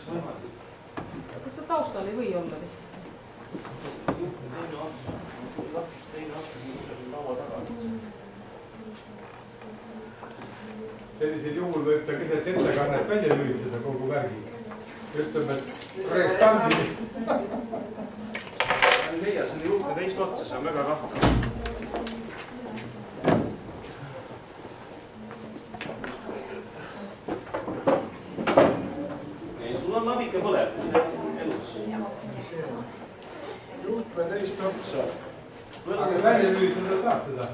Kas ta taustal ei või olla lihtsalt? Sellisel juhul võib ta keset ettekannet välja lülitada kogu värgi. Ütleme, et projektandi. ei leia selle juurde teist otsa, see on väga rahva. Sul on nabike põleb elus. Juhtme teist otsa. Aga välja lülitada saab seda?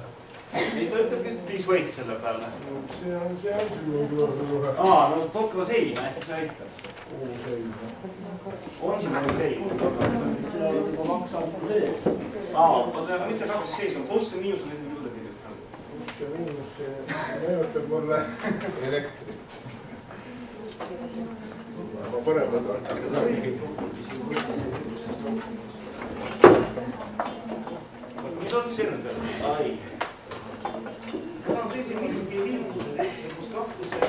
Ei, ta ütleb viis võit selle peale. See on sinu juurde. No tokla seina, ehk see aitab. On siin nagu sein? See on juba maksaauku sees. Aga mis see kaks sees on? Pluss ja miinus on nüüd juurde kirjutanud. Pluss ja miinus meenutab mulle elektrit. Ma paremad on. Mis on see nüüd? Ai. Mul on sellise miski liikused, kus kahtlused.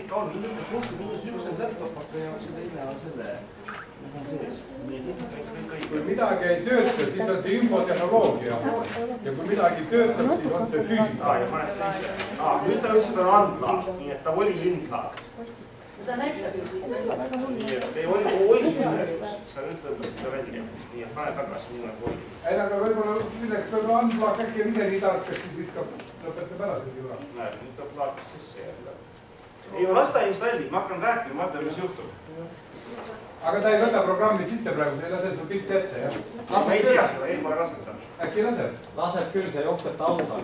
Ikka on, miinus üks on sätvapas ja see teine on selle. Kui midagi ei tööta, siis on see infotehnoloogia. Ja kui midagi töötab, siis on see füüsika. Nüüd ta üldse on andla, nii et ta oli lindla. Ta näitab ju. Ei oli kindlustus, sa ütled seda välja. Nii et pane tagasi nii nagu oli. Ei, aga võib-olla milleks võib-olla andla äkki on ise nii tark, et siis viskab lõpetab ära selle juurde. Näed, nüüd ta saakas sisse jälle. Ei, ma lasta installib, ma hakkan rääkima, ma mõtlen, mis juhtub. Aga ta ei võta programmi sisse praegu, see ei lase sul pilti ette, jah? Ma ei tea seda, ei pole rasetab. Äkki laseb? Laseb küll, see jookseb taustal.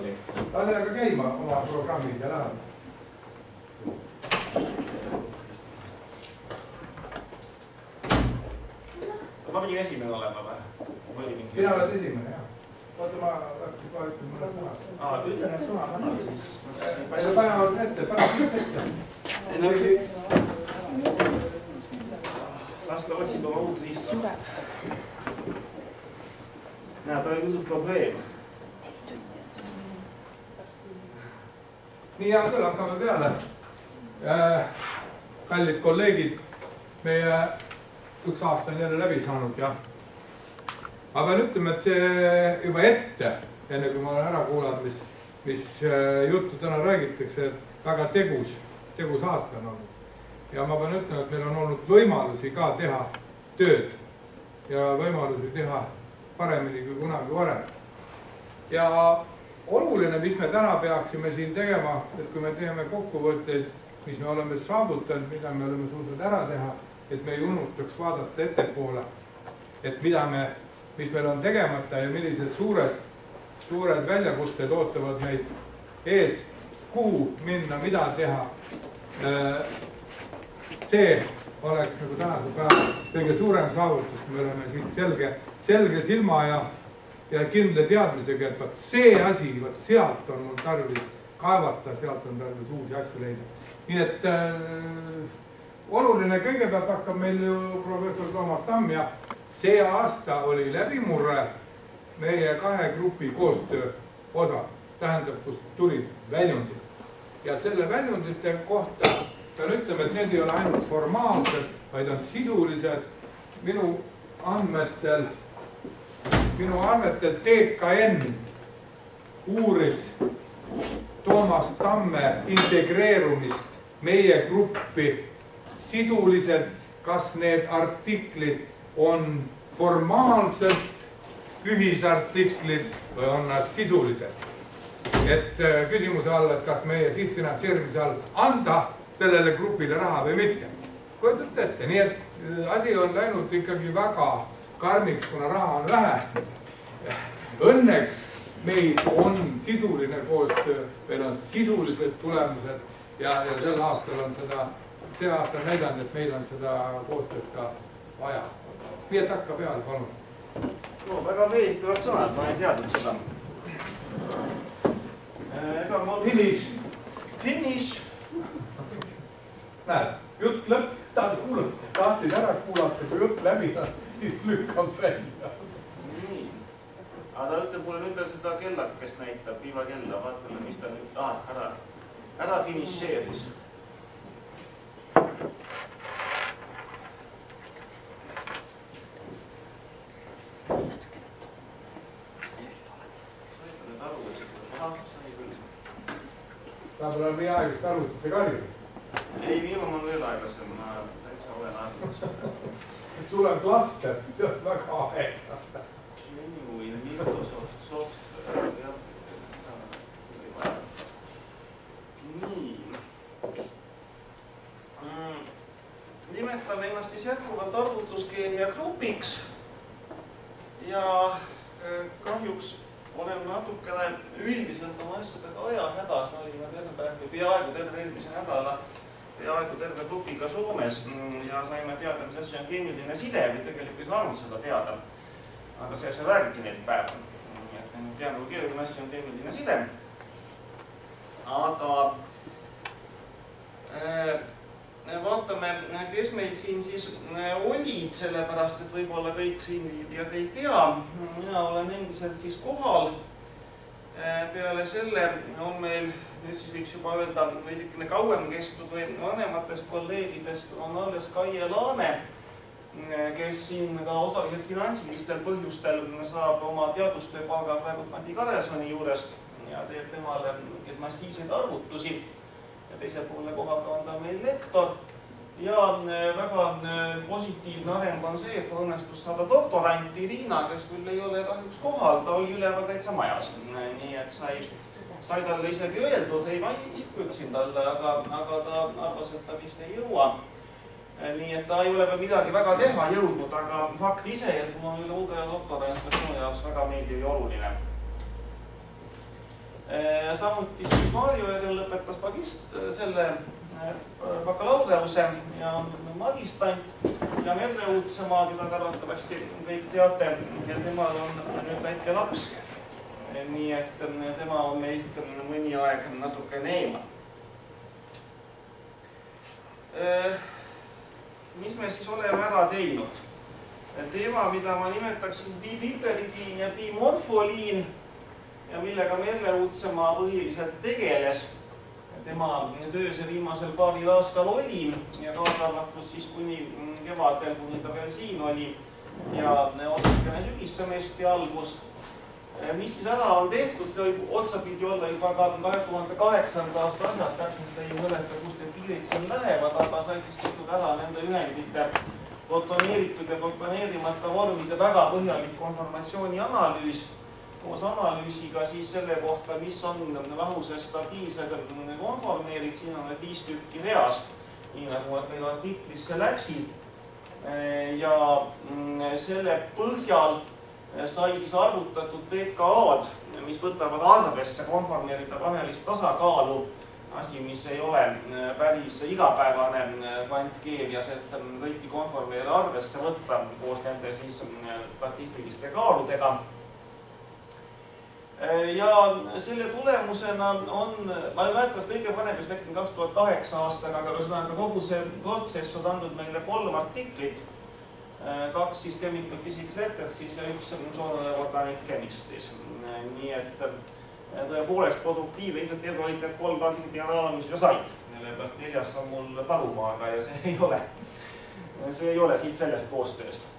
Lase aga käima oma programmid ja läheb. Ma pidin esimene olema või? Sina oled esimene, jah. Oota, ma kohe ütlen mõned sõnad. Ütlen need sõnad ära siis. Panevad ette, panevad ette. Las ta otsib oma uut riista. Näe, ta oli küll probleem. Nii hea küll, hakkame peale. Kallid kolleegid, meie üks aasta on jälle läbi saanud, jah. Ma pean ütlema, et see juba ette, enne kui ma olen ära kuulanud, mis juttu täna räägitakse, väga tegus aasta on olnud. Ja ma pean ütlema, et meil on olnud võimalusi ka teha tööd ja võimalusi teha paremini kui kunagi varem. Ja oluline, mis me täna peaksime siin tegema, et kui me teeme kokkuvõtteid, mis me oleme saavutanud, mida me oleme suutnud ära teha, et me ei unustaks vaadata ettepoole, et mis meil on tegemata ja millised suured väljakutsed ootavad meid ees, kuhu minna, mida teha. See oleks nagu tänase päeva kõige suurem saavutus, me oleme siin selge silma ja kindla teadmisega, et vaat see asi, vaat sealt on mul tarvis kaevata, sealt on tarvis uusi asju leida. Nii et oluline kõigepealt hakkab meil ju professor Toomas Tamm ja see aasta oli läbimurre meie kahe grupi koostöö osa, tähendab, kust tulid väljundid. Ja selle väljundite kohta pean ütlema, et need ei ole ainult formaalsed, vaid on sisulised. Minu andmetel TKN uuris Toomas Tamme integreerumist meie gruppi sisuliselt, kas need artiklid on formaalselt ühisartiklid või on nad sisulised. Et küsimuse all, et kas meie sihtfinantseerimise all anda sellele grupile raha või mitte. Kujutate ette, nii et asi on läinud ikkagi väga karmiks, kuna raha on vähe. Õnneks meil on sisuline koostöö, meil on sisulised tulemused ja sel aastal on see aasta näidanud, et meil on seda koostööd ka vaja. Nii et hakka peale, palun. No, väga meelitavad sõnad, ma ei teadnud seda. Finish. Näed, jutt lõpp, tahtis ära kuulata, kui jutt läbi, siis lükkab välja. Aga ta ütleb mulle nüüd veel seda kellakest näitab, piivakella, vaatame, mis ta nüüd, ära finišeeris. Ta pole peaaegu arvutada karju. Ei, minul on veel aeglasem, ma täitsa olen arvutas. Sul on klaster, see on väga aega. Genuine Microsoft Software, jah. Nii. Nimetame ennast siis jätkuvalt arvutuskeemia grupiks. Ja kahjuks olen natukene üldiselt oma asjadega ajahädas. Me olime peaaegu terve eelmise nädala peaaegu terve grupiga Soomes ja saime teada, mis asja on keemiline side, või tegelikult ei saanud seda teada. Aga see asja räägiti neid päeva. Tean, kui keeruline asja on keemiline side. Aga vaatame, kes meil siin siis olid, sellepärast, et võib-olla kõik siin viibijad ei tea. Mina olen endiselt siis kohal. Peale selle on meil, nüüd siis võiks juba öelda, veidikene kauem kestnud või vanematest kolleegidest on alles Kaie Laane, kes siin ka osaliselt finantsilistel põhjustel saab oma teadustöö palga praegu Mati Karelsoni juurest ja teeb temale massiivseid arvutusi. Ja teise poole kohaga on ta meil lektor. Ja väga positiivne areng on see, et õnnestus saada doktorant Irina, kes küll ei ole kahjuks kohal, ta oli üleval täitsa majas. Nii et sai talle isegi öeldud, ei, ma isikku ütlesin talle, aga ta arvas, et ta vist ei jõua. Nii et ta ei ole veel midagi väga teha jõudnud, aga fakt ise, et mul on üle hulga doktorant, mis minu jaoks väga meeldiv ja oluline. Samuti siis Maarjo Järel lõpetas selle bakalaureuse ja on magistant ja Merle Uudsemaa, keda arvatavasti kõik teate, ja temal on nüüd väike laps. Nii et tema on meist mõni aeg natukene eemal. Mis me siis oleme ära teinud? Teema, mida ma nimetaksin bipiperidiin ja bimorfoliin ja millega Merle Uudsemaa põhiliselt tegeles. Tema töös viimasel paaril aastal oli ja kaasa arvatud siis kuni kevadel, kuni ta veel siin oli ja otsakene sügissemestri algus. Mis siis ära on tehtud, see võib otsapidi olla juba ka 2008. aasta asjad, täpselt ei mäleta, kust need piirid siin lähevad, aga sai siis tehtud ära nende ühendite protoneeritud ja protoneerimata vormide väga põhjalik konformatsiooni analüüs. Koos analüüsiga siis selle kohta, mis on lahuse stabiilsed konformeerid, siin on need 5 tükki reas, nii nagu meil artiklisse läksid. Ja selle põhjal sai siis arvutatud PKA-d, mis võtavad arvesse konformeerida vahelist tasakaalu, asi, mis ei ole päris igapäevane kvantkeemias, et kõiki konformeere arvesse võtta koos nende siis statistiliste kaaludega. Ja selle tulemusena on, ma ei mäleta, kas kõige parem, kes läkkin 2008 aastaga, aga kogu see protsess on andnud meile 3 artiklit, 2 siis Chemical Physics Lettersis ja 1 Journal of Organic Chemistry's. Nii et tõepoolest produktiivne, ilmselt need olid need 3 artiklit ja analüüsida said. Sellepärast 4. on mul palumaaga ja see ei ole siit sellest koostööst.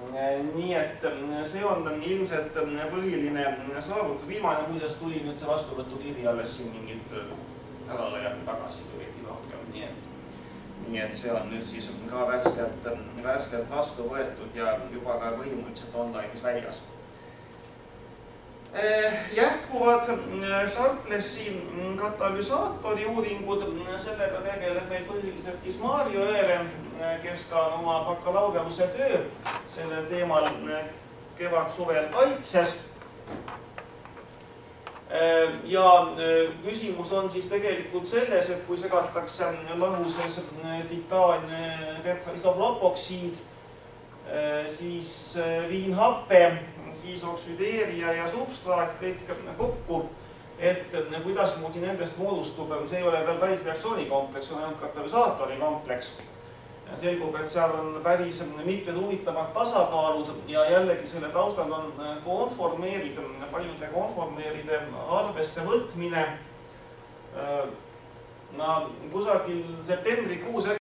Nii et see on ilmselt põhiline saavutus. Viimane muides tuli nüüd see vastuvõtukiri alles siin mingid nädala ja tagasi või veidi rohkem. Nii et see on nüüd siis ka värskelt vastu võetud ja juba ka põhimõtteliselt online'is väljas. Jätkuvad Sharplessi katalüsaatori uuringud, sellega tegeleb meil põhiliselt siis Maarjo Järel, kes ka oma bakalaureuse töö sellel teemal kevad-suvel kaitses. Ja küsimus on siis tegelikult selles, et kui segatakse lahuses titaan tetraisopropoksiid, siis viinhappe, siis oksüdeerija ja substraat kõik kokku, et kuidasmoodi nendest moodustub, see ei ole veel päris reaktsioonikompleks, on ainult katalüsaatori kompleks. ja selgub, et seal on päris mitmed huvitavad tasakaalud ja jällegi selle taustal on paljude konformeeride arvesse võtmine. Kusagil septembrikuus